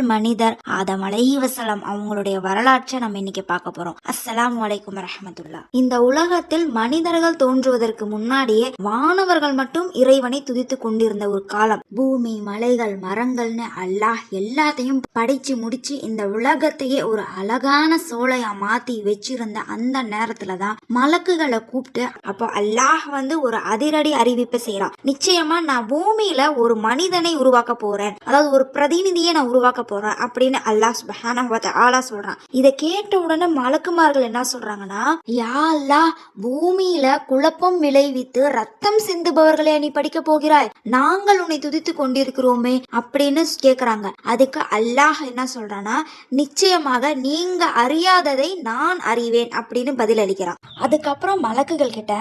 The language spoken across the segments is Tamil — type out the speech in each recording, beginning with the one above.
முதல் மனிதர் ஆதம் அலைஹிவஸல்லம் அவங்களுடைய வரலாற்றை நம்ம இன்னைக்கு பார்க்க போறோம். அஸ்ஸலாமு அலைக்கும் வரஹ்மத்துல்லாஹ். இந்த உலகத்தில் மனிதர்கள் தோன்றுவதற்கு முன்னாடியே வானவர்கள் மட்டும் இறைவனை துதித்து கொண்டிருந்த ஒரு காலம். பூமி, மலைகள், மரங்கள்னு அல்லாஹ் எல்லாத்தையும் படிச்சு முடிச்சு இந்த உலகத்தையே ஒரு அழகான சோலையா மாத்தி வச்சிருந்த அந்த நேரத்துலதான் மலக்குகளை கூப்பிட்டு அப்போ அல்லாஹ் ஒரு அதிரடி அறிவிப்பை செய்யறான். நிச்சயமா நான் பூமியில ஒரு மனிதனை உருவாக்க போறேன், அதாவது ஒரு பிரதிநிதியை நான் உருவாக்க போறேன் அப்படின்னு அல்லாஹ் சுப்ஹானஹு வ தஆலா சொல்றான். இதை கேட்ட உடனே மலக்குமார்கள் என்ன சொல்றாங்கன்னா, யா அல்லாஹ், பூமியில குழப்பம் விளைவித்து ரத்தம் சிந்துபவர்களை நீ படிக்க போகிறாய், நாங்கள் உன்னை துதித்து கொண்டிருக்கிறோமே அப்படின்னு கேக்குறாங்க. அதுக்கு அல்லாஹ் என்ன சொல்றான்னா, நிச்சயமாக நீங்க அறியாததை நான் அறிவேன் அப்படின்னு பதில் அளிக்கிறான். அதுக்கப்புறம் மலக்குகள் கிட்ட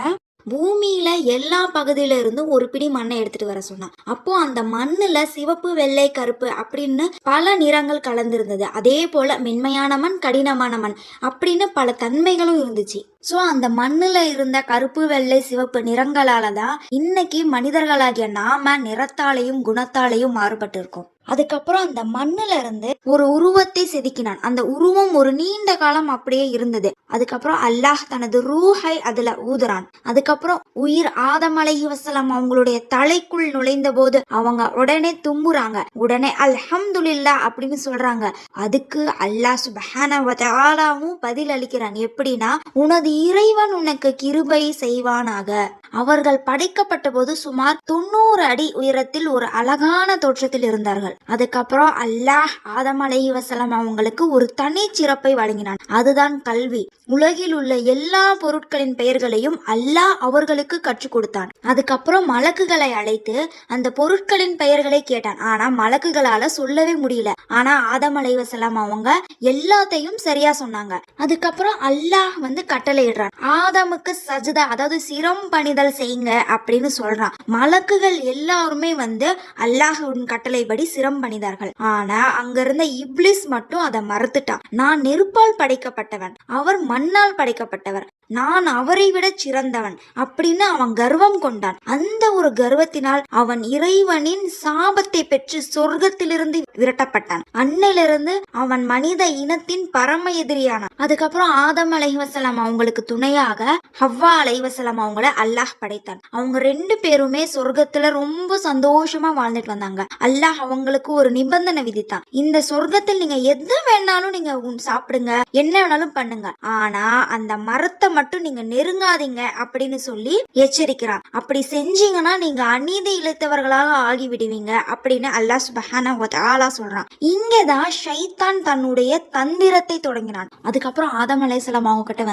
பூமியில எல்லா பகுதியில இருந்தும் ஒரு பிடி மண்ணை எடுத்துட்டு வர சொன்னான். அப்போ அந்த மண்ணுல சிவப்பு, வெள்ளை, கருப்பு அப்படின்னு பல நிறங்கள் கலந்திருந்தது. அதே போல மென்மையான மண், கடினமான மண் அப்படின்னு பல தன்மைகளும் இருந்துச்சு. சோ அந்த மண்ணுல இருந்த கருப்பு, வெள்ளை, சிவப்பு நிறங்களாலதான் இன்னைக்கு மனிதர்களாகிய நாம நிறத்தாலையும் குணத்தாலையும் மாறுபட்டு இருக்கோம். அதுக்கப்புறம் அந்த மண்ணுல இருந்து ஒரு உருவத்தை செதுக்கினான். அந்த உருவம் ஒரு நீண்ட காலம் அப்படியே இருந்தது. அதுக்கப்புறம் அல்லாஹ் தனது ரூஹை அதுல ஊதுறான். அதுக்கப்புறம் உயிர் ஆதம் அலைஹிவஸல்லம் அவங்களுடைய தலைக்குள் நுழைந்த போது அவங்க உடனே தும்புறாங்க. உடனே அல்ஹம்துலில்லாஹ் அப்படின்னு சொல்றாங்க. அதுக்கு அல்லாஹ் சுப்ஹானஹு வ தஆலாவும் பதில் அளிக்கிறான். எப்படின்னா, உனது இறைவன் உனக்கு கிருபை செய்வானாக. அவர்கள் படைக்கப்பட்ட போது சுமார் 90 அடி உயரத்தில் ஒரு அழகான தோற்றத்தில் இருந்தார்கள். அதுக்கப்புறம் அல்லாஹ் ஆதம் அலைஹிவஸல்லம் அவங்களுக்கு ஒரு தனி சிறப்பை வழங்கினான். அதுதான் கல்வி. உலகில் உள்ள எல்லா பொருட்களின் பெயர்களையும் அல்லாஹ் அவர்களுக்கு கற்றுக் கொடுத்தான். அதுக்கப்புறம் மலக்குகளை அழைத்து அந்த பொருட்களின் பெயர்களை கேட்டான். ஆனா மலக்குகளால சொல்லவே முடியல. ஆனா ஆதம் அலைஹிவஸல்லம் அவங்க எல்லாத்தையும் சரியா சொன்னாங்க. அதுக்கப்புறம் அல்லாஹ் கட்டளையிடுறான், ஆதமுக்கு சஜ்தா, அதாவது சிரம் பணிதல் செய்யுங்க அப்படின்னு சொல்றான். மலக்குகள் எல்லாருமே அல்லாஹ்வின் கட்டளைப்படி சிரம் பணிதார்கள். ஆனா அங்க இருந்த இப்லிஸ் மட்டும் அதை மறுத்துட்டான். நான் நெருப்பால் படைக்கப்பட்டவன், அவர் மண்ணால் படைக்கப்பட்டவர், நான் அவரை விட சிறந்தவன் அப்படின்னு அவன் கர்வம் கொண்டான். அந்த ஒரு கர்வத்தினால் அவன் இறைவனின் சாபத்தை பெற்று சொர்க்கத்திலிருந்து விரட்டப்பட்டான். அன்னிலிருந்து அவன் மனித இனத்தின் பரம எதிரியானான். அதுக்கப்புறம் ஆதம் அலைஹிவஸல்லம் அவங்களுக்கு துணையாக ஹவ்வா அலைஹிவஸல்லம் அவங்கள அல்லாஹ் படைத்தான். அவங்க 2 பேருமே சொர்க்கத்துல ரொம்ப சந்தோஷமா வாழ்ந்துட்டு வந்தாங்க. அல்லாஹ் அவங்களுக்கு ஒரு நிபந்தனை விதித்தான். இந்த சொர்க்கத்தில் நீங்க எது வேணாலும் நீங்க சாப்பிடுங்க, என்ன வேணாலும் பண்ணுங்க, ஆனா அந்த மரத்தை மட்டும் நீங்க நெருங்காதீங்க அப்படின்னு சொல்லி எச்சரிக்கிறான். அப்படி செஞ்சீங்கன்னா நீங்க அநீதி இழைத்தவர்களாக ஆகிவிடுவீங்க அப்படின்னு அல்லாஹ் சுப்ஹானஹு வ தஆலா சொல்றான். இங்கதான் ஷைத்தான் தன்னுடைய தந்திரத்தை தொடங்கினான். அதுக்கப்புறம் ஆதம் அலைஹிஸ்ஸலாம் அவங்க கிட்ட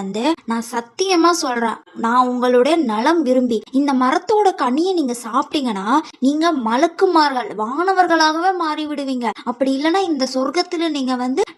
நான் சத்தியமா சொல்றேன், நான் உங்களுடைய நலம் விரும்பி இந்த மரத்தோட கனியை நீங்க சாப்பிட்டீங்கன்னா நீங்க மலக்குமார்கள், வானவர்களாகவே மாறி விடுவீங்க, அப்படி இல்லைன்னா இந்த சொர்க்கத்துல நீங்க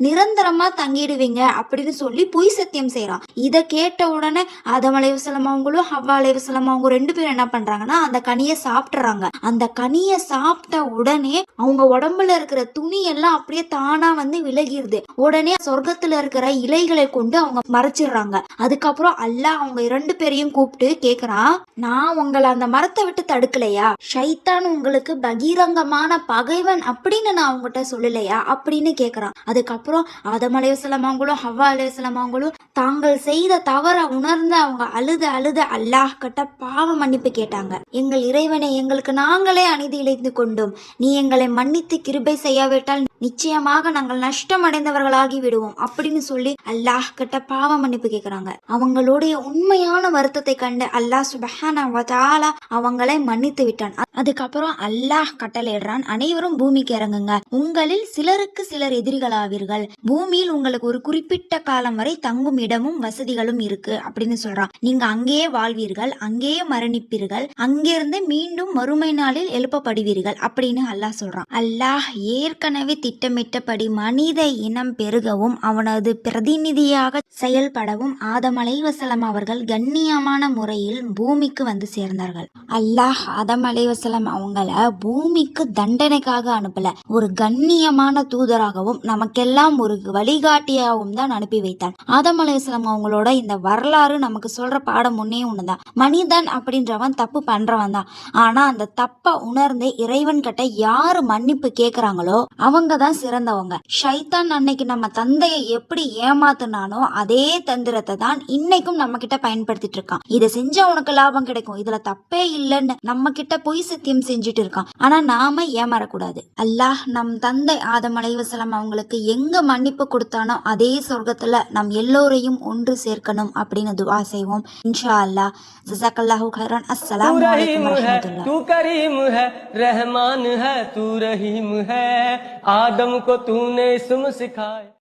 நிரந்தரமா தங்கிடுவீங்க அப்படின்னு சொல்லி பொய் சத்தியம் செய்யறான். இதை கேட்ட உடனே ஆதம் அலைஹிஸ்ஸலாம் அவங்களும் ஹவ்வா அலைஹிஸ்ஸலாம் அவங்க 2 பேரும் என்ன பண்றாங்கன்னா அந்த கனியை சாப்பிட்டுறாங்க. அந்த கனியை சாப்பிட்ட உடனே அவங்க உடம்புல இருக்கிற துணி எல்லாம் அப்படியே தானா விலகிருது. உடனே சொர்க்கத்துல இருக்கிற இலைகளை கொண்டு அவங்க மறைச்சிடுறாங்க. அதுக்கப்புறம் அல்லாஹ் அவங்க 2 பேரையும் கூப்பிட்டு கேக்குறான், நான் உங்களை அந்த மரத்தை விட்டு தடுக்கலையா? ஷைத்தான் உங்களுக்கு பகிரங்கமான பகைவன் அப்படின்னு நான் அவங்ககிட்ட சொல்லலையா அப்படின்னு கேக்குறான். அதுக்கப்புறம் ஆதம் அலைஹிஸ்ஸலாம் அவங்களும் ஹவ்வா அலைஹிஸ்ஸலாம் அவங்களும் தாங்கள் செய்த தவற உணர்ந்து அவங்க அழுது அல்லாஹ் கிட்ட பாவ மன்னிப்பு கேட்டாங்க. எங்கள் இறைவனை, எங்களுக்கு நாங்களே அநீதி இழைத்து கொண்டோம், நீ எங்களை மன்னித்து கிருபை செய்யாவிட்டால் நிச்சயமாக நாங்கள் நஷ்டம் அடைந்தவர்களாகி விடுவோம் அப்படின்னு சொல்லி அல்லாஹ் கிட்ட பாவ மன்னிப்பு கேக்குறாங்க. அவங்களுடைய உண்மையான வருத்தத்தை கண்டு அல்லாஹ் சுப்ஹானஹு வ தஆலா அவங்களை மன்னித்து விட்டான். அதுக்கப்புறம் அல்லாஹ் கட்டளையிடுறான், அனைவரும் பூமிக்கு இறங்குங்க, உங்களில் சிலருக்கு சிலர் எதிரிகளாவீர்கள், பூமியில் உங்களுக்கு ஒரு குறிப்பிட்ட காலம் வரை தங்கும் இடமும் வசதிகளும் இருக்கு அப்படின்னு சொல்றான். நீங்க அங்கேயே வாழ்வீர்கள், அங்கேயே மரணிப்பீர்கள், அங்கிருந்து மீண்டும் மறுமை நாளில் எழுப்பப்படுவீர்கள் அப்படின்னு அல்லாஹ் சொல்றான். அல்லாஹ் ஏற்கனவே திட்டமிட்டபடி மனித இனம் பெருகவும் அவனது பிரதிநிதியாக செயல்படவும் ஆதம் அலைஹிவஸல்லம் அவர்கள் கண்ணியமான முறையில் பூமிக்கு சேர்ந்தார்கள். அல்லாஹ் ஆதம் அலைஹிவஸல்லம் அவங்கள பூமிக்கு தண்டனைக்காக அனுப்பல, ஒரு கண்ணியமான தூதராகவும் நமக்கெல்லாம் ஒரு வழிகாட்டியாகவும் தான் அனுப்பி வைத்தான். ஆதம் அலைஹிஸ்ஸலாம் அவங்களோட இந்த வரலாறு நமக்கு சொல்ற பாடம் ஒன்னே ஒண்ணுதான், மனிதன் அப்படின்றவன் தப்பு பண்றவன் தான். ஆனா அந்த தப்ப உணர்ந்து இறைவன் கிட்ட யாரு மன்னிப்பு கேக்குறாங்களோ அவங்க தான் சிறந்தவங்க. ஷைத்தான் அன்னைக்கு நம்ம தந்தையை எப்படி ஏமாத்தினானோ அதே தந்திரத்தை தான் இன்னைக்கும் நம்ம கிட்ட பயன்படுத்திட்டு இருக்கான். இதை செஞ்சா உனக்கு லாபம் கிடைக்கும், இதுல தப்பே இல்லைன்னு நம்ம கிட்ட பொய் சத்தியம் செஞ்சுட்டு இருக்கான். ஆனா நாம ஏமாறக்கூடாது. அல்லாஹ் நம் தந்தை ஆதம் அலைஹிஸ்ஸலாம் அவங்களுக்கு எங்க மன்னிப்பு கொடுத்தானோ அதே சொர்க்கத்துல நம் எல்லோரையும் ஒன்று சேர்க்கணும் அப்படின்னு துஆ செய்வோம். இன்ஷா அல்லாஹ். ஜஸாக்கல்லாஹு खैरन। अस्सलामु अलैकुम रहमतुल्लाह। तू करीम है, रहमान है, तू रहीम है, आदम को तूने इस्म सिखाया।